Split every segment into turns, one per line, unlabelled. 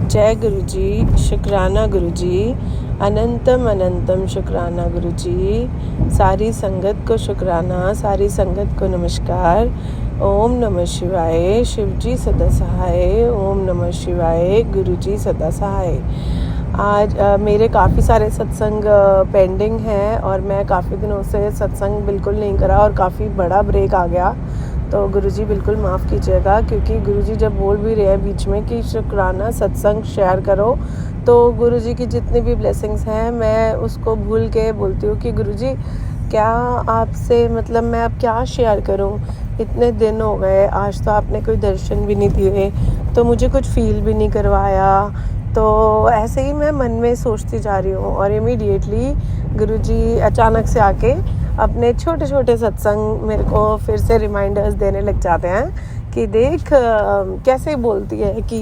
जय गुरु जी, शुक्राना गुरु जी, अनंतम अनंतम शुक्राना गुरु जी। सारी संगत को शुक्राना, सारी संगत को नमस्कार। ओम नमः शिवाय, शिव जी सदा सहाय। ओम नमः शिवाय, गुरु जी सदा सहाय। आज मेरे काफ़ी सारे सत्संग पेंडिंग हैं और मैं काफ़ी दिनों से सत्संग बिल्कुल नहीं करा और काफ़ी बड़ा ब्रेक आ गया, तो गुरुजी बिल्कुल माफ़ कीजिएगा। क्योंकि गुरुजी जब बोल भी रहे हैं बीच में कि शुक्राना सत्संग शेयर करो, तो गुरुजी की जितनी भी ब्लेसिंग्स हैं मैं उसको भूल के बोलती हूँ कि गुरुजी क्या आपसे मतलब मैं अब क्या शेयर करूँ। इतने दिन हो गए, आज तो आपने कोई दर्शन भी नहीं दिए, तो मुझे कुछ फील भी नहीं करवाया। तो ऐसे ही मैं मन में सोचती जा रही हूँ और इमीडिएटली गुरुजी अचानक से आके अपने छोटे छोटे सत्संग मेरे को फिर से रिमाइंडर्स देने लग जाते हैं कि देख कैसे बोलती है कि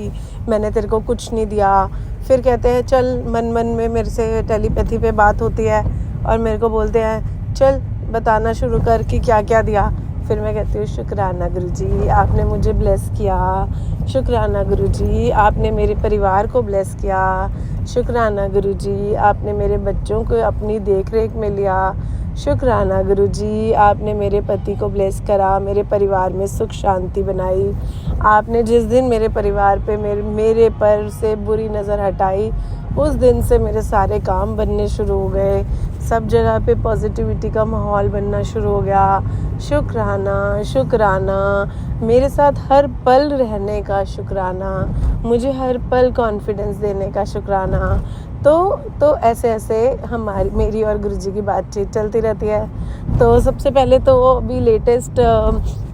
मैंने तेरे को कुछ नहीं दिया। फिर कहते हैं चल, मन मन में मेरे से टेलीपैथी पे बात होती है और मेरे को बोलते हैं चल बताना शुरू कर कि क्या क्या दिया। फिर मैं कहती हूँ शुक्राना गुरुजी, आपने मुझे ब्लेस किया। शुक्राना गुरुजी, आपने मेरे परिवार को ब्लेस किया। शुक्राना गुरुजी, आपने मेरे बच्चों को अपनी देख रेख में लिया। शुक्राना गुरुजी, आपने मेरे पति को ब्लेस करा, मेरे परिवार में सुख शांति बनाई। आपने जिस दिन मेरे परिवार पे मेरे पर से बुरी नज़र हटाई, उस दिन से मेरे सारे काम बनने शुरू हो गए। सब जगह पे पॉजिटिविटी का माहौल बनना शुरू हो गया। शुक्राना शुक्राना, मेरे साथ हर पल रहने का शुक्राना, मुझे हर पल कॉन्फिडेंस देने का शुक्राना। तो ऐसे ऐसे मेरी और गुरुजी की बातचीत चलती रहती है। तो सबसे पहले तो अभी लेटेस्ट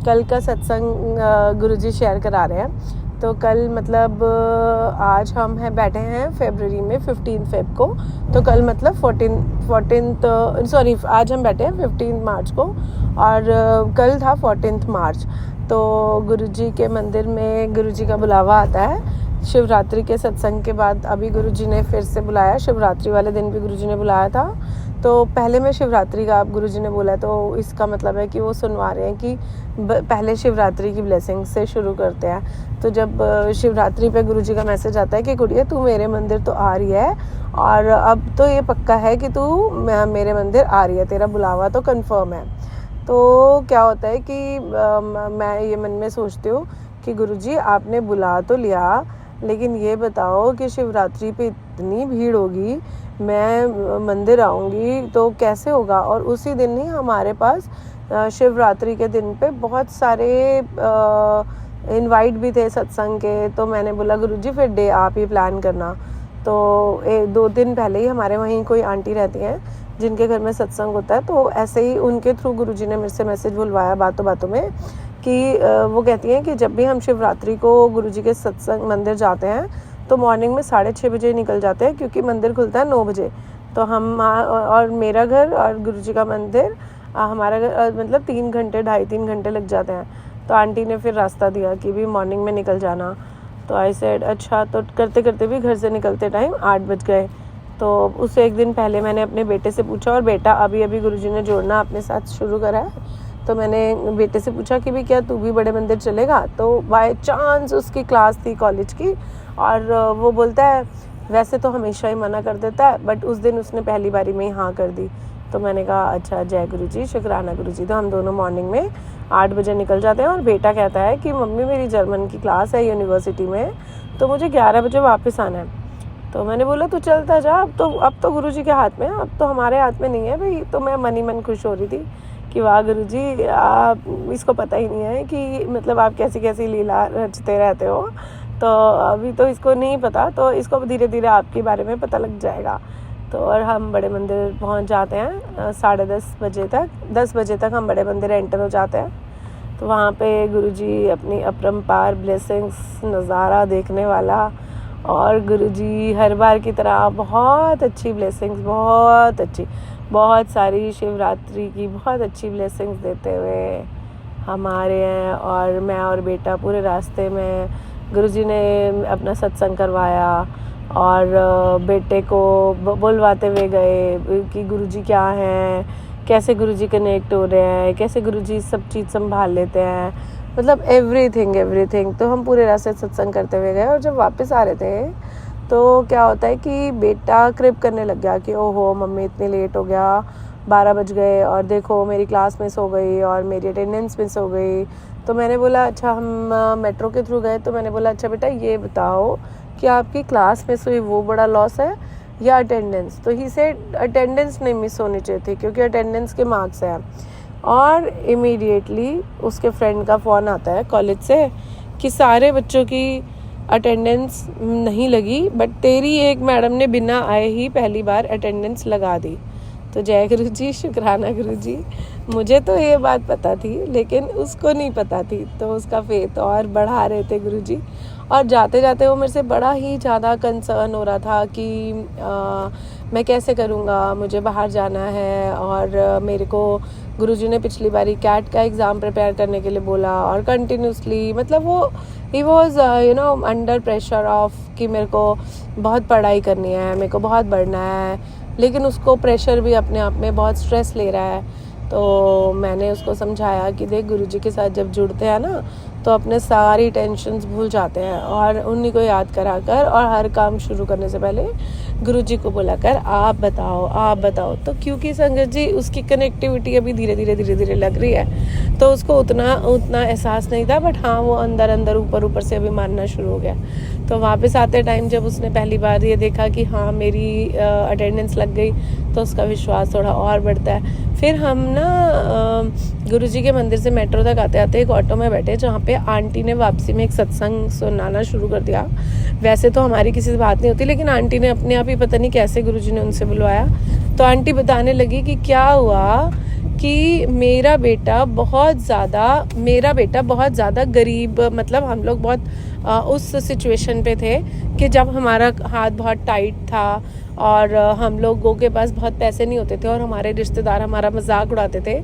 कल का सत्संग गुरुजी शेयर करा रहे हैं। तो कल मतलब आज हम बैठे हैं फरवरी में 15 फेब को, तो कल मतलब 14 आज हम बैठे हैं 15 मार्च को और कल था 14 मार्च। तो गुरुजी के मंदिर में गुरुजी का बुलावा आता है शिवरात्रि के सत्संग के बाद। अभी गुरुजी ने फिर से बुलाया, शिवरात्रि वाले दिन भी गुरुजी ने बुलाया था। तो पहले मैं शिवरात्रि का गुरुजी ने बोला, तो इसका मतलब है कि वो सुनवा रहे हैं कि पहले शिवरात्रि की ब्लेसिंग से शुरू करते हैं। तो जब शिवरात्रि पे गुरुजी का मैसेज आता है कि गुड़िया तू मेरे मंदिर तो आ रही है और अब तो ये पक्का है कि तू मेरे मंदिर आ रही है, तेरा बुलावा तो कंफर्म है। तो क्या होता है कि मैं ये मन में सोचती हूँ कि गुरुजी आपने बुला तो लिया, लेकिन ये बताओ कि शिवरात्रि पे इतनी भीड़ होगी, मैं मंदिर आऊँगी तो कैसे होगा। और उसी दिन ही हमारे पास शिवरात्रि के दिन पे बहुत सारे इनवाइट भी थे सत्संग के। तो मैंने बोला गुरुजी फिर डे आप ही प्लान करना। तो 2 दिन पहले ही हमारे वहीं कोई आंटी रहती हैं जिनके घर में सत्संग होता है, तो ऐसे ही उनके थ्रू गुरुजी ने मेरे से मैसेज बुलवाया बातों बातों में कि वो कहती हैं कि जब भी हम शिवरात्रि को गुरुजी के सत्संग मंदिर जाते हैं तो मॉर्निंग में 6:30 बजे निकल जाते हैं, क्योंकि मंदिर खुलता है 9 बजे। तो हम और मेरा घर और गुरुजी का मंदिर हमारा घर मतलब 3 घंटे 2.5-3 घंटे लग जाते हैं। तो आंटी ने फिर रास्ता दिया कि भी मॉर्निंग में निकल जाना। तो आई सेड अच्छा। तो करते करते भी घर से निकलते टाइम 8 बज गए। तो उससे एक दिन पहले मैंने अपने बेटे से पूछा, और बेटा अभी अभी गुरुजी ने जोड़ना अपने साथ शुरू करा है। तो मैंने बेटे से पूछा कि भी क्या तू भी बड़े मंदिर चलेगा। तो बाय चांस उसकी क्लास थी कॉलेज की, और वो बोलता है वैसे तो हमेशा ही मना कर देता है, बट उस दिन उसने पहली बारी में ही हाँ कर दी। तो मैंने कहा अच्छा जय गुरुजी, शुक्राना गुरुजी। तो हम दोनों मॉर्निंग में 8 बजे निकल जाते हैं। और बेटा कहता है कि मम्मी मेरी जर्मन की क्लास है यूनिवर्सिटी में, तो मुझे 11 बजे वापस आना है। तो मैंने बोला तू चलता जा, अब तो गुरुजी के हाथ में है, अब तो हमारे हाथ में नहीं है भाई। तो मैं मन ही मन खुश हो रही थी कि वाह गुरुजी, आप इसको पता ही नहीं है कि मतलब आप कैसी कैसी लीला रचते रहते हो। तो अभी तो इसको नहीं पता, तो इसको धीरे धीरे आपके बारे में पता लग जाएगा। तो और हम बड़े मंदिर पहुंच जाते हैं 10:30 बजे तक। 10 बजे तक हम बड़े मंदिर एंटर हो जाते हैं। तो वहाँ पे गुरुजी अपनी अपरंपार ब्लेसिंग्स नज़ारा देखने वाला, और गुरुजी हर बार की तरह बहुत अच्छी ब्लेसिंग्स, बहुत अच्छी, बहुत सारी शिवरात्रि की बहुत अच्छी ब्लेसिंग्स देते हुए हमारे हैं। और मैं और बेटा पूरे रास्ते में गुरुजी ने अपना सत्संग करवाया और बेटे को बुलवाते हुए गए कि गुरुजी क्या हैं, कैसे गुरुजी कनेक्ट हो रहे हैं, कैसे गुरुजी सब चीज़ संभाल लेते हैं, मतलब एवरीथिंग। तो हम पूरे रास्ते सत्संग करते हुए गए, और जब वापस आ रहे थे तो क्या होता है कि बेटा क्रिप करने लग गया कि ओहो मम्मी इतने लेट हो गया, 12 बज गए और देखो मेरी क्लास मिस हो गई और मेरी अटेंडेंस मिस हो गई। तो मैंने बोला अच्छा हम मेट्रो के थ्रू गए, तो मैंने बोला अच्छा बेटा ये बताओ कि आपकी क्लास मिस हुई वो बड़ा लॉस है या अटेंडेंस? तो ही से अटेंडेंस नहीं मिस होनी चाहिए थी क्योंकि अटेंडेंस के मार्क्स हैं। और इमीडिएटली उसके फ्रेंड का फ़ोन आता है कॉलेज से कि सारे बच्चों की अटेंडेंस नहीं लगी बट तेरी एक मैडम ने बिना आए ही पहली बार अटेंडेंस लगा दी। तो जय गुरु जी, शुक्राना गुरु जी। मुझे तो ये बात पता थी लेकिन उसको नहीं पता थी, तो उसका फेथ और बढ़ा रहे थे गुरु जी। और जाते जाते वो मेरे से बड़ा ही ज़्यादा कंसर्न हो रहा था कि मैं कैसे करूँगा, मुझे बाहर जाना है और मेरे को गुरुजी ने पिछली बारी कैट का एग्ज़ाम प्रिपेयर करने के लिए बोला और कंटिन्यूसली मतलब वो he was under pressure of कि मेरे को बहुत पढ़ाई करनी है, मेरे को बहुत बढ़ना है, लेकिन उसको प्रेशर भी अपने आप में बहुत स्ट्रेस ले रहा है। तो मैंने उसको समझाया कि देख गुरुजी के साथ जब जुड़ते हैं ना तो अपने सारी टेंशन्स भूल जाते हैं और उन्हीं को याद करा कर और हर काम शुरू करने से पहले गुरुजी को बोला कर आप बताओ। तो क्योंकि संगत जी उसकी कनेक्टिविटी अभी धीरे धीरे लग रही है तो उसको उतना एहसास नहीं था, बट हाँ वो अंदर ऊपर से अभी मानना शुरू हो गया। तो वापस आते टाइम जब उसने पहली बार ये देखा कि हाँ मेरी अटेंडेंस लग गई तो उसका विश्वास थोड़ा और बढ़ता है। फिर हम ना गुरुजी के मंदिर से मेट्रो तक आते आते एक ऑटो में बैठे जहाँ पे आंटी ने वापसी में एक सत्संग सुनाना शुरू कर दिया। वैसे तो हमारी किसी से बात नहीं होती लेकिन आंटी ने अपने आप ही पता नहीं कैसे गुरुजी ने उनसे बुलवाया। तो आंटी बताने लगी कि क्या हुआ कि मेरा बेटा बहुत ज़्यादा गरीब, मतलब हम लोग बहुत उस सिचुएशन पे थे कि जब हमारा हाथ बहुत टाइट था और हम लोगों के पास बहुत पैसे नहीं होते थे और हमारे रिश्तेदार हमारा मजाक उड़ाते थे।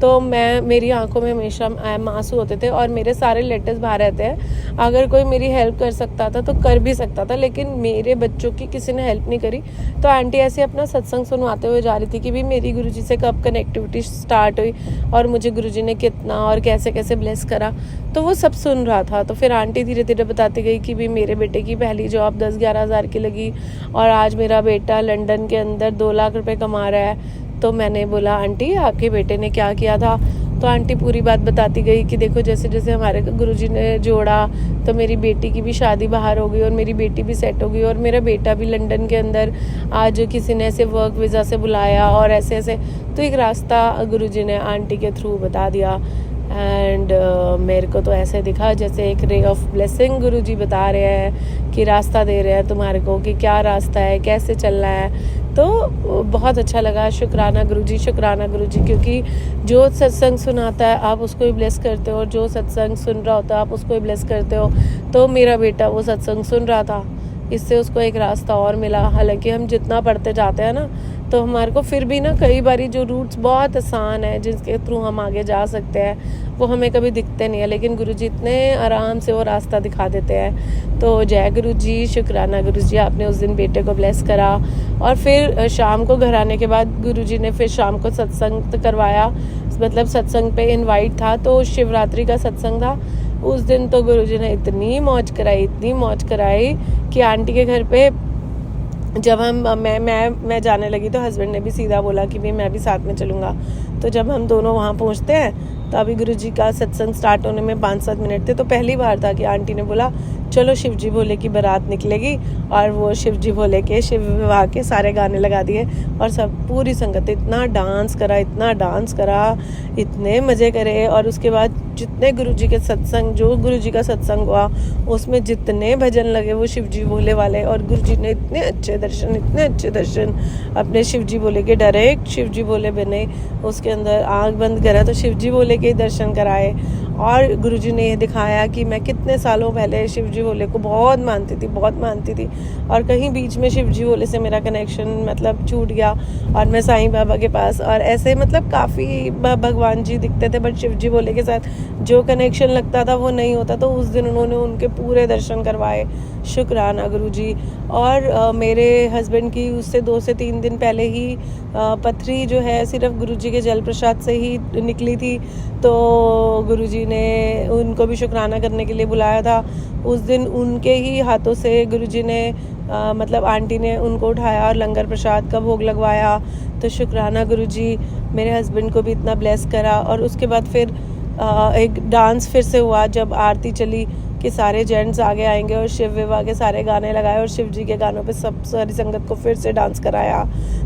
तो मेरी आंखों में हमेशा आंसू होते थे और मेरे सारे लेटर्स बाहर रहते हैं। अगर कोई मेरी हेल्प कर सकता था तो कर भी सकता था, लेकिन मेरे बच्चों की किसी ने हेल्प नहीं करी। तो आंटी ऐसे अपना सत्संग सुनवाते हुए जा रही थी कि भी मेरी गुरुजी से कब कनेक्टिविटी स्टार्ट हुई और मुझे गुरुजी ने कितना और कैसे कैसे ब्लेस करा, तो वो सब सुन रहा था। तो फिर आंटी धीरे धीरे बताती गई कि भी मेरे बेटे की पहली जॉब 10-11 हज़ार की लगी और आज मेरा बेटा लंदन के अंदर 2 लाख रुपए कमा रहा है। तो मैंने बोला आंटी आपके बेटे ने क्या किया था? तो आंटी पूरी बात बताती गई कि देखो जैसे जैसे हमारे गुरुजी ने जोड़ा तो मेरी बेटी की भी शादी बाहर हो गई और मेरी बेटी भी सेट हो गई और मेरा बेटा भी लंदन के अंदर आज किसी ने ऐसे वर्क वीज़ा से बुलाया और ऐसे ऐसे। तो एक रास्ता गुरुजी ने आंटी के थ्रू बता दिया एंड मेरे को तो ऐसे दिखा जैसे एक रे ऑफ ब्लेसिंग गुरुजी बता रहे हैं कि रास्ता दे रहे हैं तुम्हारे को कि क्या रास्ता है, कैसे चलना है। तो बहुत अच्छा लगा। शुक्राना गुरुजी, शुक्राना गुरुजी, क्योंकि जो सत्संग सुनाता है आप उसको भी ब्लेस करते हो और जो सत्संग सुन रहा होता है आप उसको भी ब्लेस करते हो। तो मेरा बेटा वो सत्संग सुन रहा था, इससे उसको एक रास्ता और मिला। हालांकि हम जितना पढ़ते जाते हैं ना तो हमारे को फिर भी ना कई बारी जो रूट्स बहुत आसान है जिसके थ्रू हम आगे जा सकते हैं वो हमें कभी दिखते नहीं है, लेकिन गुरुजी इतने आराम से वो रास्ता दिखा देते हैं। तो जय गुरुजी, शुक्राना गुरुजी, आपने उस दिन बेटे को ब्लेस करा। और फिर शाम को घर आने के बाद गुरुजी ने फिर शाम को सत्संग करवाया, मतलब सत्संग पे इनवाइट था तो जागृति का सत्संग था उस दिन। तो गुरुजी ने इतनी मौज कराई कि आंटी के घर पे जब मैं जाने लगी तो हस्बैंड ने भी सीधा बोला कि भाई मैं भी साथ में चलूँगा। तो जब हम दोनों वहाँ पहुँचते हैं तो अभी गुरुजी का सत्संग स्टार्ट होने में 5-7 मिनट थे। तो पहली बार था कि आंटी ने बोला चलो शिवजी भोले की बारात निकलेगी, और वो शिवजी भोले के शिव विवाह के सारे गाने लगा दिए और सब पूरी संगत इतना डांस करा, इतने मज़े करे। और उसके बाद जितने गुरुजी के सत्संग, जो गुरुजी का सत्संग हुआ उसमें जितने भजन लगे वो शिवजी भोले वाले, और गुरुजी ने इतने अच्छे दर्शन अपने शिवजी भोले के, डायरेक्ट शिवजी भोले बने। उसके अंदर आँख बंद करा तो शिवजी भोले के दर्शन कराए। और गुरुजी ने ये दिखाया कि मैं कितने सालों पहले शिवजी भोले को बहुत मानती थी और कहीं बीच में शिवजी भोले से मेरा कनेक्शन मतलब छूट गया और मैं साईं बाबा के पास, और ऐसे मतलब काफ़ी भगवान जी दिखते थे बट शिवजी भोले के साथ जो कनेक्शन लगता था वो नहीं होता। तो उस दिन उन्होंने उनके पूरे दर्शन करवाए शुक्राना गुरुजी। और मेरे हस्बैंड की उससे 2 से 3 दिन पहले ही पथरी जो है सिर्फ गुरुजी के जल प्रसाद से ही निकली थी, तो गुरुजी ने उनको भी शुक्राना करने के लिए बुलाया था। उस दिन उनके ही हाथों से गुरुजी ने मतलब आंटी ने उनको उठाया और लंगर प्रसाद का भोग लगवाया। तो शुक्राना गुरुजी, मेरे हस्बैंड को भी इतना ब्लेस करा। और उसके बाद फिर एक डांस फिर से हुआ जब आरती चली कि सारे जेंट्स आगे आएंगे और शिव विवाह के सारे गाने लगाए और शिव जी के गानों पे सब सारी संगत को फिर से डांस कराया।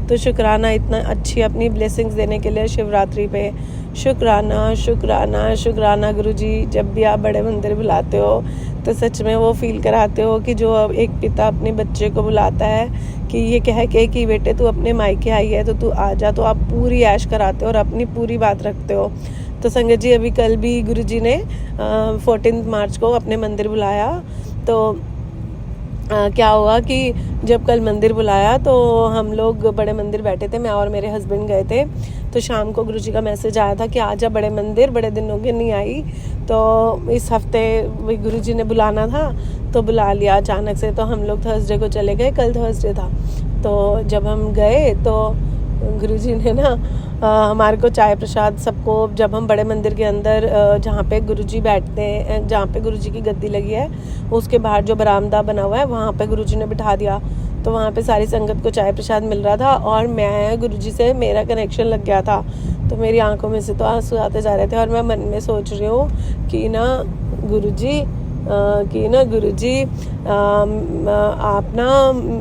तो शुक्राना इतना अच्छी अपनी ब्लेसिंग्स देने के लिए शिवरात्रि पे। शुक्राना शुक्राना शुक्राना गुरुजी। जब भी आप बड़े मंदिर बुलाते हो तो सच में वो फील कराते हो कि जो एक पिता अपने बच्चे को बुलाता है कि ये कह के कि बेटे तू अपने मायके आई है तो तू आ जा, तो आप पूरी ऐश कराते हो और अपनी पूरी बात रखते हो। तो संगत जी, अभी कल भी गुरुजी ने 14 मार्च को अपने मंदिर बुलाया। तो क्या हुआ कि जब कल मंदिर बुलाया तो हम लोग बड़े मंदिर बैठे थे, मैं और मेरे हस्बैंड गए थे। तो शाम को गुरुजी का मैसेज आया था कि आजा बड़े मंदिर, बड़े दिन हो गए नहीं आई। तो इस हफ्ते वही गुरुजी ने बुलाना था तो बुला लिया अचानक से। तो हम लोग थर्सडे को चले गए, कल थर्सडे था। तो जब हम गए तो गुरुजी ने ना हमारे को चाय प्रसाद सबको, जब हम बड़े मंदिर के अंदर जहाँ पे गुरुजी बैठते हैं, जहाँ पे गुरुजी की गद्दी लगी है उसके बाहर जो बरामदा बना हुआ है वहाँ पे गुरुजी ने बिठा दिया। तो वहाँ पे सारी संगत को चाय प्रसाद मिल रहा था और मैं गुरुजी से मेरा कनेक्शन लग गया था। तो मेरी आंखों में से तो आंसू आते जा रहे थे और मैं मन में सोच रही हूँ कि ना गुरुजी आप ना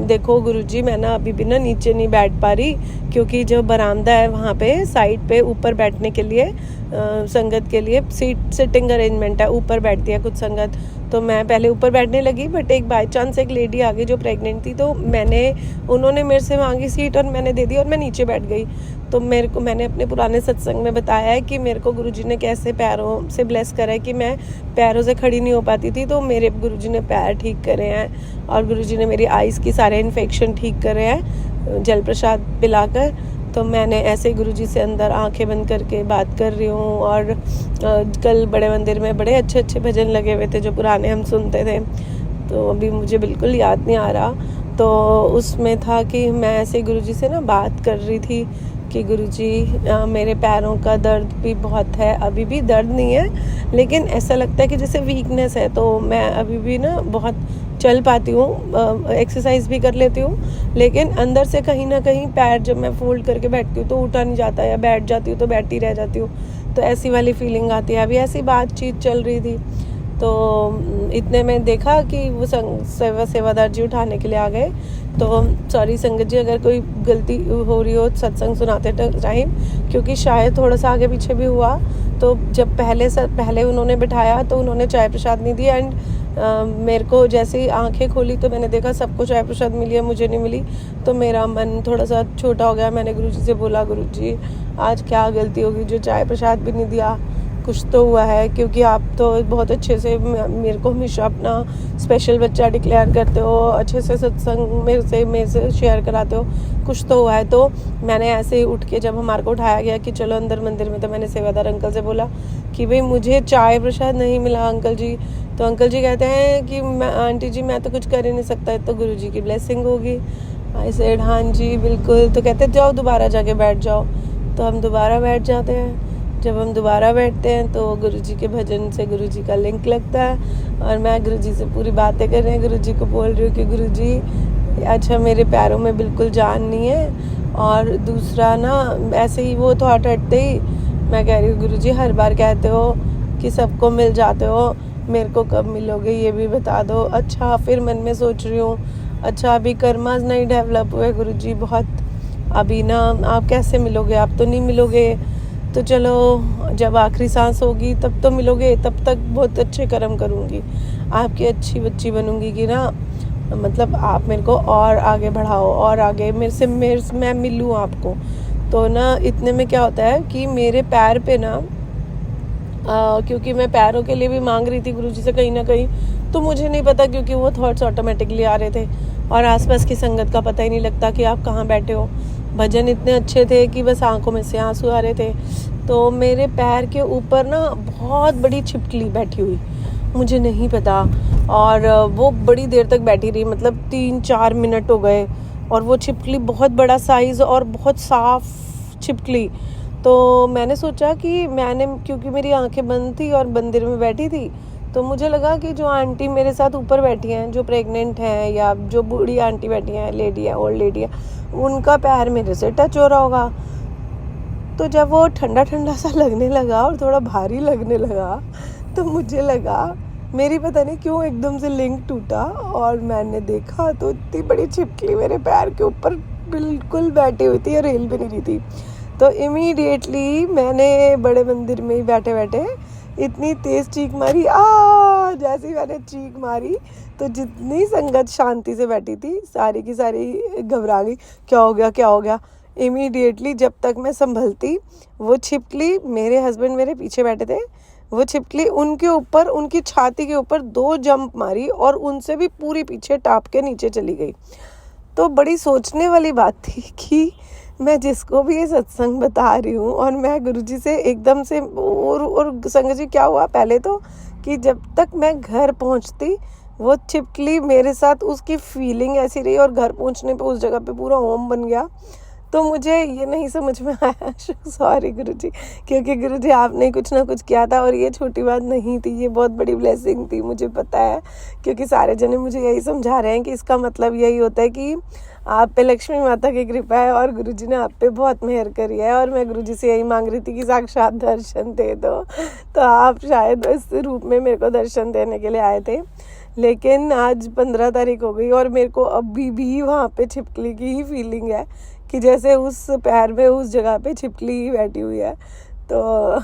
देखो गुरुजी, मैं ना अभी भी ना नीचे नहीं बैठ पा रही क्योंकि जो बरामदा है वहाँ पे साइड पे ऊपर बैठने के लिए संगत के लिए सिटिंग अरेंजमेंट है, ऊपर बैठती है कुछ संगत। तो मैं पहले ऊपर बैठने लगी, बट एक बाई चांस एक लेडी आ गई जो प्रेग्नेंट थी, तो उन्होंने मेरे से मांगी सीट और मैंने दे दी और मैं नीचे बैठ गई। तो मैंने अपने पुराने सत्संग में बताया है कि मेरे को गुरुजी ने कैसे पैरों से ब्लेस करा है कि मैं पैरों से खड़ी नहीं हो पाती थी, तो मेरे गुरुजी ने पैर ठीक करे हैं और गुरुजी ने मेरी आइज़ की सारे इन्फेक्शन ठीक करे हैं जल प्रसाद पिलाकर। तो मैंने ऐसे गुरुजी से अंदर आंखें बंद करके बात कर रही हूँ। और कल बड़े मंदिर में बड़े अच्छे अच्छे भजन लगे हुए थे जो पुराने हम सुनते थे, तो अभी मुझे बिल्कुल याद नहीं आ रहा। तो उसमें था कि मैं ऐसे गुरुजी से ना बात कर रही थी कि गुरुजी मेरे पैरों का दर्द भी बहुत है, अभी भी दर्द नहीं है लेकिन ऐसा लगता है कि जैसे वीकनेस है। तो मैं अभी भी ना बहुत चल पाती हूँ, एक्सरसाइज भी कर लेती हूँ, लेकिन अंदर से कहीं ना कहीं पैर जब मैं फोल्ड करके बैठती हूँ तो उठा नहीं जाता, या बैठ जाती हूँ तो बैठी रह जाती हूँ। तो ऐसी वाली फीलिंग आती है। अभी ऐसी बातचीत चल रही थी तो इतने में देखा कि वो सेवादार जी उठाने के लिए आ गए। तो सॉरी संगत जी अगर कोई गलती हो रही हो सत्संग सुनाते टाइम, क्योंकि शायद थोड़ा सा आगे पीछे भी हुआ। तो जब पहले उन्होंने बिठाया तो उन्होंने चाय प्रसाद नहीं दिया एंड मेरे को जैसे ही आंखें खोली तो मैंने देखा सबको चाय प्रसाद मिली है, मुझे नहीं मिली। तो मेरा मन थोड़ा सा छोटा हो गया। मैंने गुरुजी से बोला, गुरुजी आज क्या गलती होगी जो चाय प्रसाद भी नहीं दिया, कुछ तो हुआ है, क्योंकि आप तो बहुत अच्छे से मेरे को हमेशा अपना स्पेशल बच्चा डिक्लेयर करते हो, अच्छे से सत्संग मेरे से शेयर कराते हो, कुछ तो हुआ है। तो मैंने ऐसे ही उठ के जब हमारे को उठाया गया कि चलो अंदर मंदिर में, तो मैंने सेवादार अंकल से बोला कि भाई मुझे चाय प्रसाद नहीं मिला अंकल जी। तो अंकल जी कहते हैं कि आंटी जी मैं तो कुछ कर ही नहीं सकता, तो गुरु जी की ब्लेसिंग होगी। आई सेड हाँ जी बिल्कुल। तो कहते जाओ दोबारा जाके बैठ जाओ। तो हम दोबारा बैठ जाते हैं। जब हम दोबारा बैठते हैं तो गुरुजी के भजन से गुरुजी का लिंक लगता है और मैं गुरुजी से पूरी बातें कर रही हूँ, गुरुजी को बोल रही हूँ कि गुरुजी अच्छा मेरे पैरों में बिल्कुल जान नहीं है। और दूसरा ना ऐसे ही वो थॉट हटते ही मैं कह रही हूँ गुरुजी हर बार कहते हो कि सबको मिल जाते हो, मेरे को कब मिलोगे ये भी बता दो। अच्छा फिर मन में सोच रही हूँ अच्छा अभी कर्मास नहीं डेवलप हुए गुरुजी बहुत, अभी ना आप कैसे मिलोगे, आप तो नहीं मिलोगे। तो चलो जब आखिरी सांस होगी तब तो मिलोगे, तब तक बहुत अच्छे कर्म करूँगी, आपकी अच्छी बच्ची बनूँगी कि ना मतलब आप मेरे को और आगे बढ़ाओ और आगे मैं मिलूँ आपको। तो ना इतने में क्या होता है कि मेरे पैर पे ना क्योंकि मैं पैरों के लिए भी मांग रही थी गुरुजी से कहीं ना कहीं, तो मुझे नहीं पता क्योंकि वो थॉट्स ऑटोमेटिकली आ रहे थे और आसपास की संगत का पता ही नहीं लगता कि आप कहाँ बैठे हो। भजन इतने अच्छे थे कि बस आंखों में से आंसू आ रहे थे। तो मेरे पैर के ऊपर ना बहुत बड़ी छिपकली बैठी हुई, मुझे नहीं पता। और वो बड़ी देर तक बैठी रही, मतलब 3-4 मिनट हो गए। और वो छिपकली बहुत बड़ा साइज़ और बहुत साफ़ छिपकली। तो मैंने सोचा कि क्योंकि मेरी आंखें बंद थी और मंदिर में बैठी थी, तो मुझे लगा कि जो आंटी मेरे साथ ऊपर बैठी हैं, जो प्रेग्नेंट हैं या जो बूढ़ी आंटी बैठी हैं, लेडी है, ओल्ड लेडी है, उनका पैर मेरे से टच हो रहा होगा। तो जब वो ठंडा ठंडा सा लगने लगा और थोड़ा भारी लगने लगा, तो मुझे लगा मेरी पता नहीं क्यों एकदम से लिंक टूटा और मैंने देखा तो इतनी बड़ी छिपकली मेरे पैर के ऊपर बिल्कुल बैठी हुई थी और हिल भी नहीं रही थी। तो इमीडिएटली मैंने बड़े मंदिर में ही बैठे बैठे इतनी तेज़ चीख मारी, जैसे ही मैंने चीख मारी तो जितनी संगत शांति से बैठी थी सारी की सारी घबरा गई, क्या हो गया क्या हो गया। इमीडिएटली जब तक मैं संभलती, वो छिपकली, मेरे हस्बैंड मेरे पीछे बैठे थे, वो छिपकली उनके ऊपर, उनकी छाती के ऊपर 2 जंप मारी और उनसे भी पूरी पीछे टाप के नीचे चली गई। तो बड़ी सोचने वाली बात थी कि मैं जिसको भी ये सत्संग बता रही हूँ और मैं गुरुजी से एकदम से और संगत जी क्या हुआ पहले तो कि जब तक मैं घर पहुँचती वो छिपकली मेरे साथ, उसकी फीलिंग ऐसी रही और घर पहुँचने पे उस जगह पे पूरा ओम बन गया। तो मुझे ये नहीं समझ में आया, सॉरी गुरुजी, क्योंकि गुरुजी आपने कुछ ना कुछ किया था और ये छोटी बात नहीं थी, ये बहुत बड़ी ब्लेसिंग थी, मुझे पता है। क्योंकि सारे जने मुझे यही समझा रहे हैं कि इसका मतलब यही होता है कि आप पे लक्ष्मी माता की कृपा है और गुरुजी ने आप पे बहुत मेहर करी है। और मैं गुरुजी से यही मांग रही थी कि साक्षात दर्शन दे दो, तो आप शायद इस रूप में मेरे को दर्शन देने के लिए आए थे। लेकिन आज 15 तारीख हो गई और मेरे को अभी भी वहाँ पे छिपकली की ही फीलिंग है कि जैसे उस पैर में उस जगह पे छिपकली ही बैठी हुई है। तो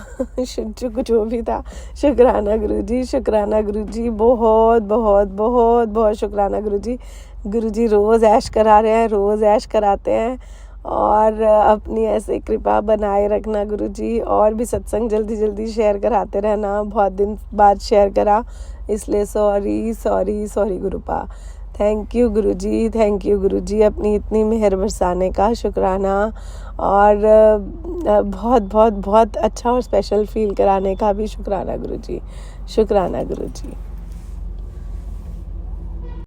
जो भी था, शुक्राना गुरुजी, शुक्राना गुरुजी, बहुत बहुत बहुत बहुत शुक्राना गुरुजी। गुरुजी रोज़ ऐश करा रहे हैं, रोज़ ऐश कराते हैं और अपनी ऐसे कृपा बनाए रखना गुरुजी। और भी सत्संग जल्दी जल्दी शेयर कराते रहना, बहुत दिन बाद शेयर करा, इसलिए सॉरी सॉरी सॉरी गुरुपा। Thank you Guruji, thank you Guruji, अपनी इतनी मेहर बरसाने का शुक्राना और बहुत बहुत बहुत अच्छा और स्पेशल फील कराने का भी शुक्राना गुरुजी, शुक्राना गुरुजी।